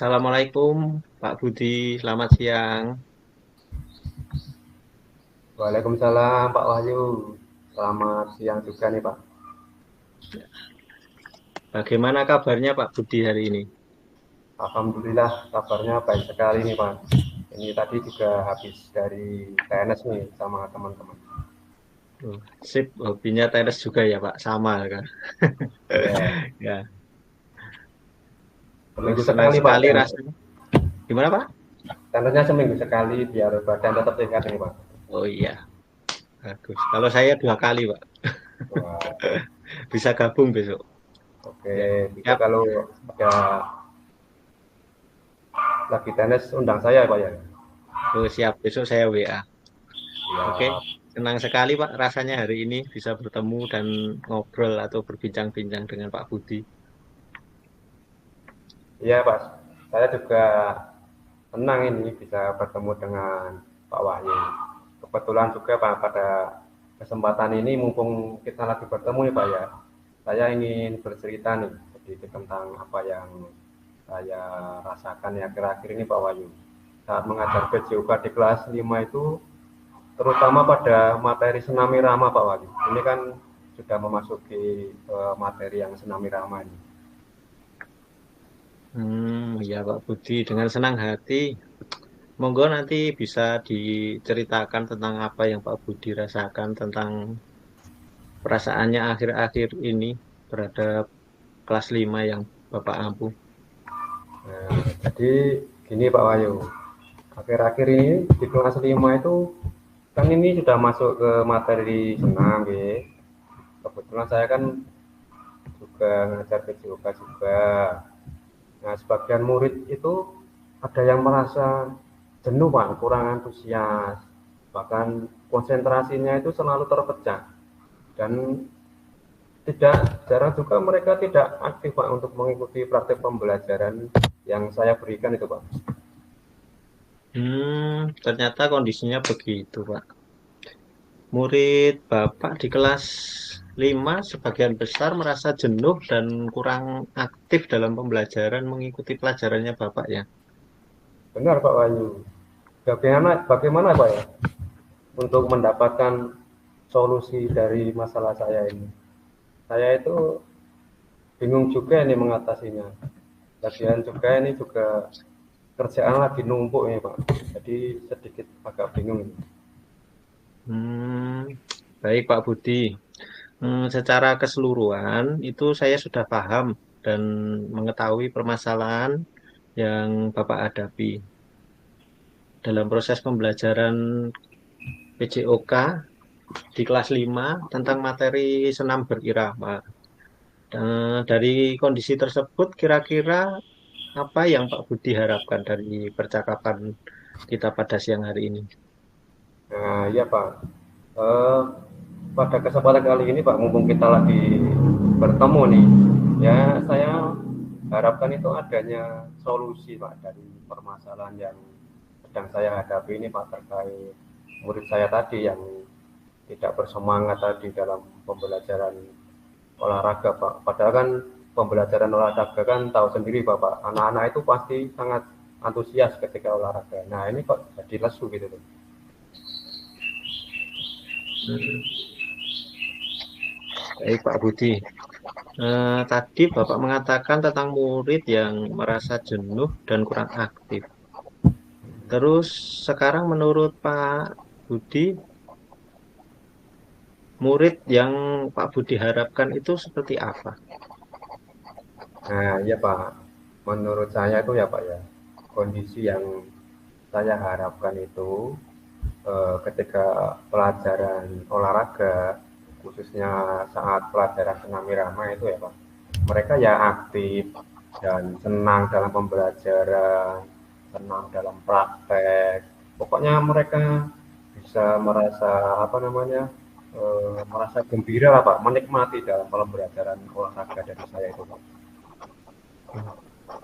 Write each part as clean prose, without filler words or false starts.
Assalamualaikum Pak Budi, selamat siang. Waalaikumsalam Pak Wahyu. Selamat siang juga nih Pak. Bagaimana kabarnya Pak Budi hari ini? Alhamdulillah kabarnya baik sekali nih Pak. Ini tadi juga habis dari TNS nih sama teman-teman. Oh, sip, hobinya tenis juga ya Pak, sama kan? Ya, Ya, seminggu senang sekali Pak sekali tenis. rasanya. Gimana Pak? Tenisnya seminggu sekali biar badan tetap sehat nih Pak. Oh iya, bagus. Kalau saya 2 kali Pak, Wah, bisa gabung besok. oke. Ya, Itu siap. kalau ada lagi tenis undang saya Pak ya. Oh siap, besok saya WA. Oke, Siap. senang sekali Pak rasanya hari ini bisa bertemu dan ngobrol atau berbincang-bincang dengan Pak Budi. Iya Pak. Saya juga senang ini bisa bertemu dengan Pak Wahyu. Kebetulan juga Pak pada kesempatan ini mumpung kita lagi bertemu nih Pak ya, saya ingin bercerita nih sedikit tentang apa yang saya rasakan ya akhir-akhir ini Pak Wahyu. Saat mengajar PJOK di kelas 5 itu, terutama pada materi senam irama Pak Wahyu. Ini kan sudah memasuki materi yang senam irama ini. Ya Pak Budi, dengan senang hati. Monggo nanti bisa diceritakan tentang apa yang Pak Budi rasakan tentang perasaannya akhir-akhir ini terhadap kelas 5 yang Bapak ampuh. Jadi gini Pak Wahyu, akhir-akhir ini di kelas 5 itu kan ini sudah masuk ke materi senam ya. Kebetulan saya kan juga ngajar PJOK juga. Nah, sebagian murid itu ada yang merasa jenuh Pak, kurang antusias. Bahkan konsentrasinya itu selalu terpecah. Dan tidak jarang juga mereka tidak aktif Pak untuk mengikuti praktik pembelajaran yang saya berikan itu Pak. Ternyata kondisinya begitu, Pak. Murid Bapak di kelas 5 sebagian besar merasa jenuh dan kurang aktif dalam pembelajaran mengikuti pelajarannya Bapak ya. Benar Pak Wahyu. Bagaimana Pak ya untuk mendapatkan solusi dari masalah saya ini? Saya itu bingung juga ini mengatasinya. Lagian juga ini juga kerjaan lagi numpuk ini Pak. Jadi sedikit agak bingung ini. Hmm, baik Pak Budi. Secara keseluruhan itu saya sudah paham dan mengetahui permasalahan yang Bapak hadapi dalam proses pembelajaran PJOK di kelas 5 tentang materi senam berirama. Dari kondisi tersebut, kira-kira apa yang Pak Budi harapkan dari percakapan kita pada siang hari ini? Nah, iya Pak. Eh, Pada kesempatan kali ini Pak, mumpung kita lagi bertemu nih, ya saya harapkan itu adanya solusi Pak dari permasalahan yang sedang saya hadapi ini Pak terkait murid saya tadi yang tidak bersemangat tadi dalam pembelajaran olahraga Pak. Padahal kan pembelajaran olahraga kan tahu sendiri Bapak, anak-anak itu pasti sangat antusias ketika olahraga. Nah ini kok jadi lesu gitu tuh. Hmm, baik Pak Budi. Tadi Bapak mengatakan tentang murid yang merasa jenuh dan kurang aktif. Terus sekarang menurut Pak Budi, murid yang Pak Budi harapkan itu seperti apa? Nah iya Pak, menurut saya itu ya Pak ya, kondisi yang saya harapkan itu ketika pelajaran olahraga, khususnya saat pelajaran senam irama itu ya Pak, mereka ya aktif dan senang dalam pembelajaran, senang dalam praktek. Pokoknya mereka bisa merasa apa namanya, merasa gembira lah Pak, menikmati dalam pembelajaran olahraga dari saya itu Pak.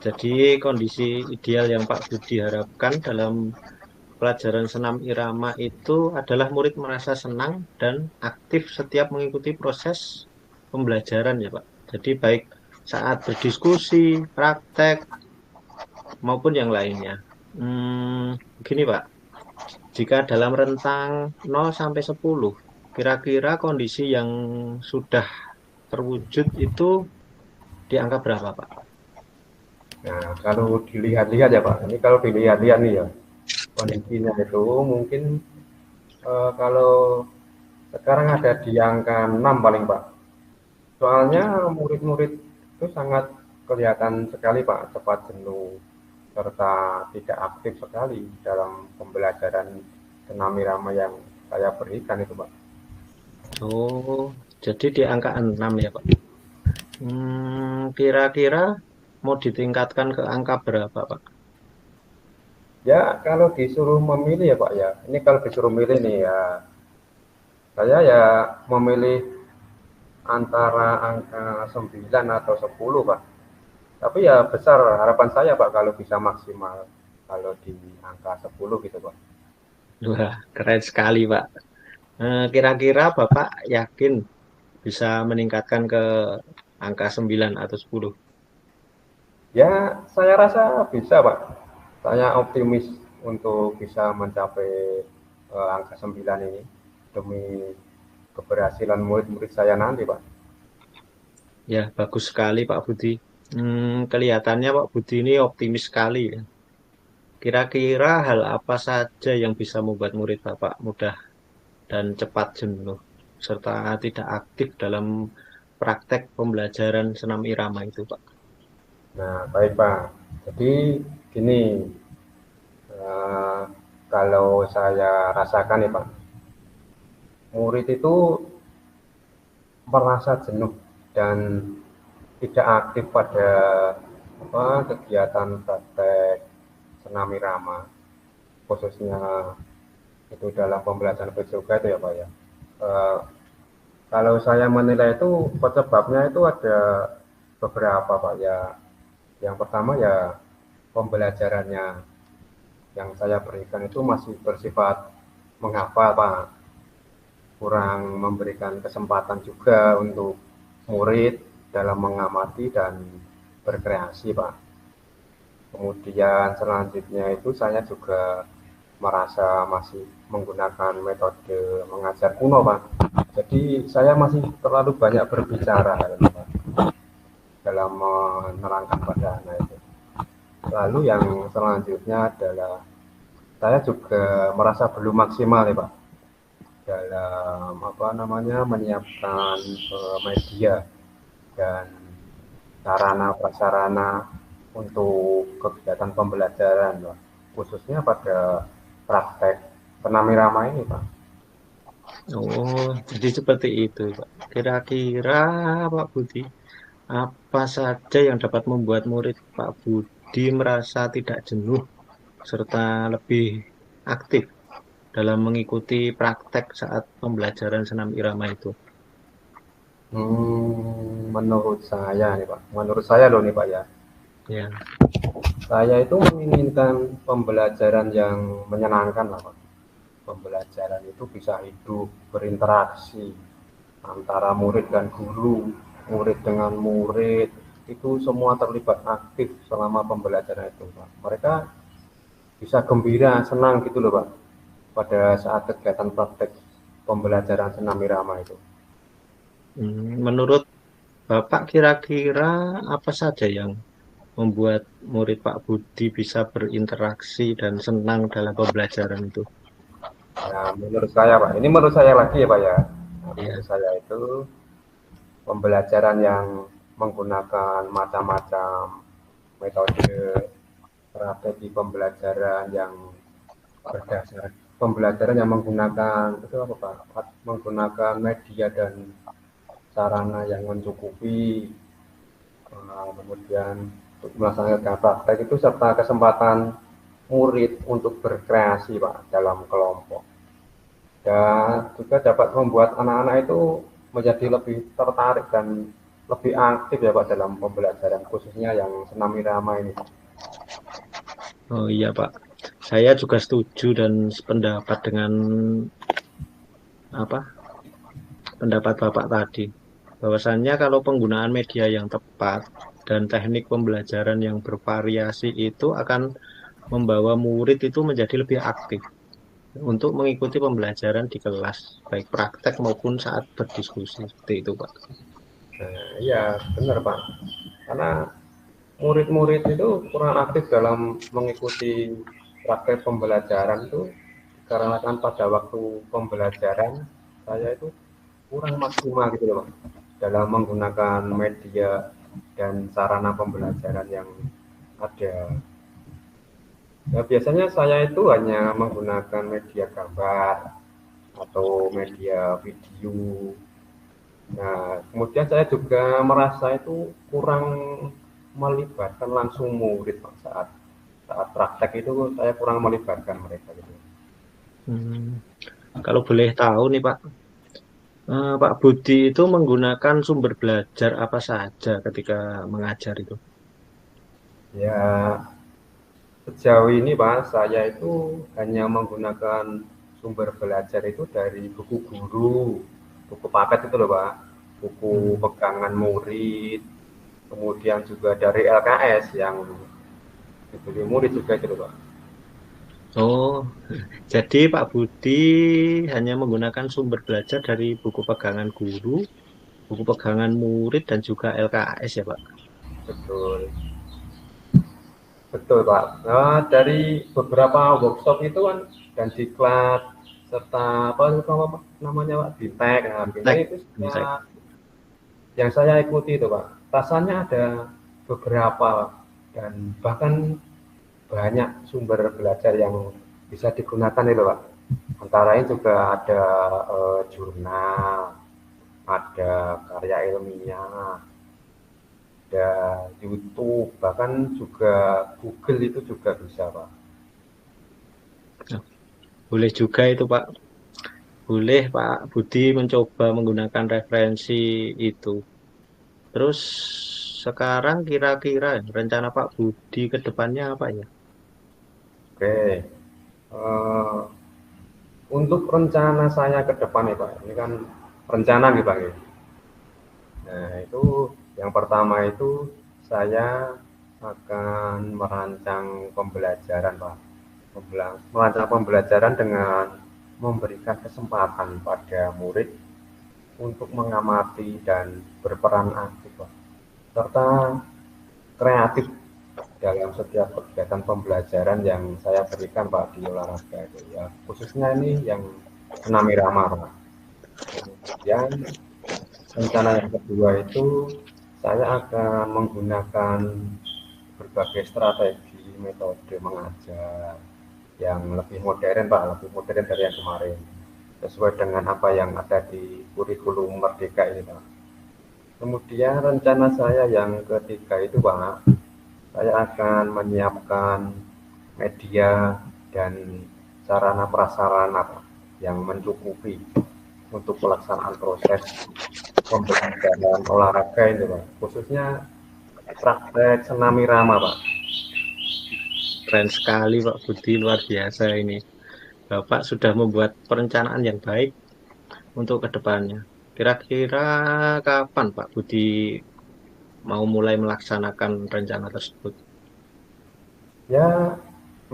Jadi kondisi ideal yang Pak Budi harapkan dalam pelajaran senam irama itu adalah murid merasa senang dan aktif setiap mengikuti proses pembelajaran ya Pak. Jadi baik saat berdiskusi, praktek, maupun yang lainnya. Begini Pak, jika dalam rentang 0 sampai 10, kira-kira kondisi yang sudah terwujud itu di angka berapa Pak? Nah, kalau dilihat-lihat ya Pak, ini kalau dilihat-lihat nih ya, kondisinya itu mungkin kalau sekarang ada di angka 6 paling Pak. Soalnya murid-murid itu sangat kelihatan sekali Pak, cepat jenuh serta tidak aktif sekali dalam pembelajaran senam irama yang saya berikan itu Pak. Oh, jadi di angka 6 ya Pak. Kira-kira mau ditingkatkan ke angka berapa Pak? Ya kalau disuruh memilih ya Pak ya, ini kalau disuruh milih nih ya, saya ya memilih antara angka 9 atau 10 Pak. Tapi ya besar harapan saya Pak kalau bisa maksimal kalau di angka 10 gitu Pak. Wah, keren sekali Pak. Kira-kira Bapak yakin bisa meningkatkan ke angka 9 atau 10? Ya saya rasa bisa Pak. Saya optimis untuk bisa mencapai angka 9 ini demi keberhasilan murid-murid saya nanti Pak. Ya, bagus sekali Pak Budi. Kelihatannya Pak Budi ini optimis sekali ya. Kira-kira hal apa saja yang bisa membuat murid Bapak mudah dan cepat jenuh, serta tidak aktif dalam praktek pembelajaran senam irama itu, Pak? Nah baik Pak. Jadi gini, eh, kalau saya rasakan nih Pak, murid itu merasa jenuh dan tidak aktif pada kegiatan praktek senam irama, khususnya itu dalam pembelajaran yoga itu ya Pak ya. Eh, Kalau saya menilai itu penyebabnya itu ada beberapa Pak ya. Yang pertama ya pembelajarannya yang saya berikan itu masih bersifat menghafal Pak, kurang memberikan kesempatan juga untuk murid dalam mengamati dan berkreasi Pak. Kemudian selanjutnya itu saya juga merasa masih menggunakan metode mengajar kuno Pak. Jadi saya masih terlalu banyak berbicara Pak, dalam menerangkan pada anak itu. Lalu yang selanjutnya adalah saya juga merasa belum maksimal ya Pak dalam menyiapkan media dan sarana prasarana untuk kegiatan pembelajaran Pak. Khususnya pada praktek senam irama ini Pak. Oh, jadi seperti itu, Pak. Kira-kira Pak Budi, apa saja yang dapat membuat murid Pak Budi merasa tidak jenuh serta lebih aktif dalam mengikuti praktek saat pembelajaran senam irama itu? Menurut saya nih Pak, menurut saya loh nih Pak ya, Ya, saya itu menginginkan pembelajaran yang menyenangkan lah Pak. Pembelajaran itu bisa hidup, berinteraksi antara murid dan guru, murid dengan murid, itu semua terlibat aktif selama pembelajaran itu Pak. Mereka bisa gembira, senang gitu loh Pak, pada saat kegiatan praktek pembelajaran senam irama itu. menurut Bapak kira-kira apa saja yang membuat murid Pak Budi bisa berinteraksi dan senang dalam pembelajaran itu? Nah, menurut saya Pak, ini menurut saya lagi ya Pak ya. Nah, Ya, menurut saya itu pembelajaran yang menggunakan macam-macam metode strategi pembelajaran yang berdasar pembelajaran yang menggunakan itu apa Pak? Menggunakan media dan sarana yang mencukupi, kemudian untuk melaksanakan praktek itu serta kesempatan murid untuk berkreasi Pak dalam kelompok. Dan juga dapat membuat anak-anak itu menjadi lebih tertarik dan lebih aktif ya Pak dalam pembelajaran khususnya yang senam irama ini. oh iya Pak. Saya juga setuju dan sependapat dengan apa pendapat Bapak tadi. Bahwasannya kalau penggunaan media yang tepat dan teknik pembelajaran yang bervariasi itu akan membawa murid itu menjadi lebih aktif untuk mengikuti pembelajaran di kelas, baik praktek maupun saat berdiskusi. Seperti itu, Pak. Nah, iya benar Pak. Karena murid-murid itu kurang aktif dalam mengikuti praktek pembelajaran itu karena kan pada waktu pembelajaran saya itu kurang maksimal gitu loh Pak, dalam menggunakan media dan sarana pembelajaran yang ada. Ya, biasanya saya itu hanya menggunakan media gambar atau media video. Nah, kemudian saya juga merasa itu kurang melibatkan langsung murid Pak, saat saat praktek itu saya kurang melibatkan mereka gitu. Hmm, Kalau boleh tahu nih, Pak, Pak Budi itu menggunakan sumber belajar apa saja ketika mengajar itu? Ya, sejauh ini Pak, saya itu hanya menggunakan sumber belajar itu dari buku guru, buku paket itu loh Pak, buku Hmm. pegangan murid, kemudian juga dari LKS yang dibeli murid juga itu loh Pak. Oh, jadi Pak Budi hanya menggunakan sumber belajar dari buku pegangan guru, buku pegangan murid, dan juga LKS ya, Pak? Betul, betul Pak. Nah, dari beberapa workshop itu kan dan diklat serta apa namanya Pak, Bintek. Nah, Bintek Tek, itu tek. yang saya ikuti itu Pak. Rasanya ada beberapa dan bahkan banyak sumber belajar yang bisa digunakan itu Pak. Antara ini juga ada jurnal, ada karya ilmiah, ada YouTube, bahkan juga Google itu juga bisa Pak. Boleh juga itu, Pak. Boleh Pak Budi mencoba menggunakan referensi itu. Terus sekarang kira-kira rencana Pak Budi ke depannya apa ya? Oke, uh, untuk rencana saya ke depan ya Pak, ini kan rencana nih Pak. Nah itu yang pertama itu saya akan merancang pembelajaran Pak. Merancang pembelajaran dengan memberikan kesempatan pada murid untuk mengamati dan berperan aktif Pak. Serta kreatif dalam setiap kegiatan pembelajaran yang saya berikan Pak di olahraga itu ya. Khususnya ini yang senam irama Pak. Kemudian rencana yang kedua itu saya akan menggunakan berbagai strategi metode mengajar yang lebih modern Pak, lebih modern dari yang kemarin. Sesuai dengan apa yang ada di kurikulum Merdeka ini Pak. Kemudian rencana saya yang ketiga itu Pak, saya akan menyiapkan media dan sarana prasarana Pak, yang mencukupi untuk pelaksanaan proses pembelajaran olahraga itu Pak, khususnya praktek senam irama Pak. Keren sekali Pak Budi, luar biasa ini. Bapak sudah membuat perencanaan yang baik untuk ke depannya. Kira-kira kapan Pak Budi mau mulai melaksanakan rencana tersebut? Ya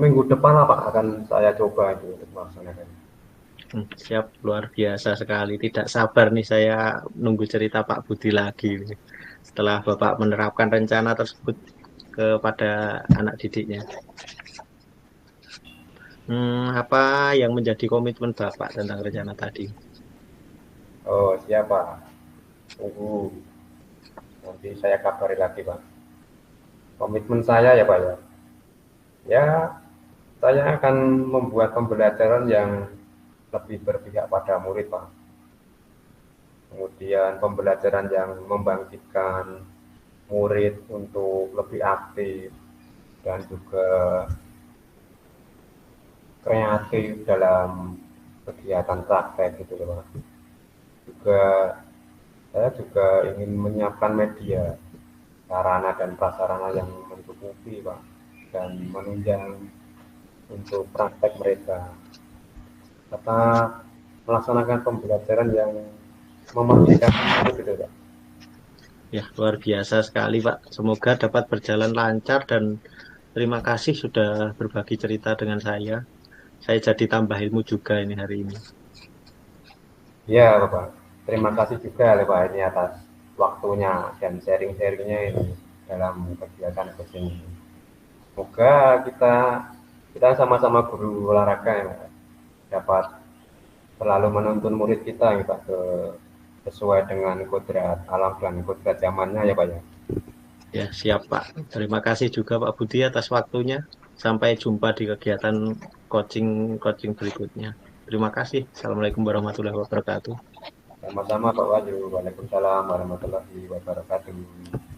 minggu depan lah Pak akan saya coba itu untuk melaksanakan. Siap, luar biasa sekali. Tidak sabar nih saya nunggu cerita Pak Budi lagi nih. Setelah Bapak menerapkan rencana tersebut kepada anak didiknya. Apa yang menjadi komitmen Bapak tentang rencana tadi? Oh siapa? Tunggu nanti saya kabari lagi Pak. Komitmen saya ya Pak ya. Ya saya akan membuat pembelajaran yang lebih berpihak pada murid Pak. Kemudian pembelajaran yang membangkitkan murid untuk lebih aktif dan juga kreatif dalam kegiatan praktek gitu loh Pak. Juga saya juga ingin menyiapkan media, sarana dan prasarana yang mencukupi Pak dan menunjang untuk praktek mereka serta melaksanakan pembelajaran yang memerdekakan gitu Pak. Ya, luar biasa sekali, Pak. Semoga dapat berjalan lancar dan terima kasih sudah berbagi cerita dengan saya. Saya jadi tambah ilmu juga ini hari ini. Iya, Bapak. Terima kasih juga ya, Pak ini atas waktunya dan sharing-sharingnya ini dalam kegiatan coaching ini. Semoga kita kita sama-sama guru olahraga ya, Pak. Dapat selalu menuntun murid kita ya, Pak, sesuai dengan kodrat alam dan kodrat zamannya ya, Pak ya. Ya, siap, Pak. Terima kasih juga Pak Budi atas waktunya. Sampai jumpa di kegiatan coaching berikutnya. Terima kasih. Assalamualaikum warahmatullahi wabarakatuh. Sama-sama Pak Wahyu. Waalaikumsalam warahmatullahi wabarakatuh.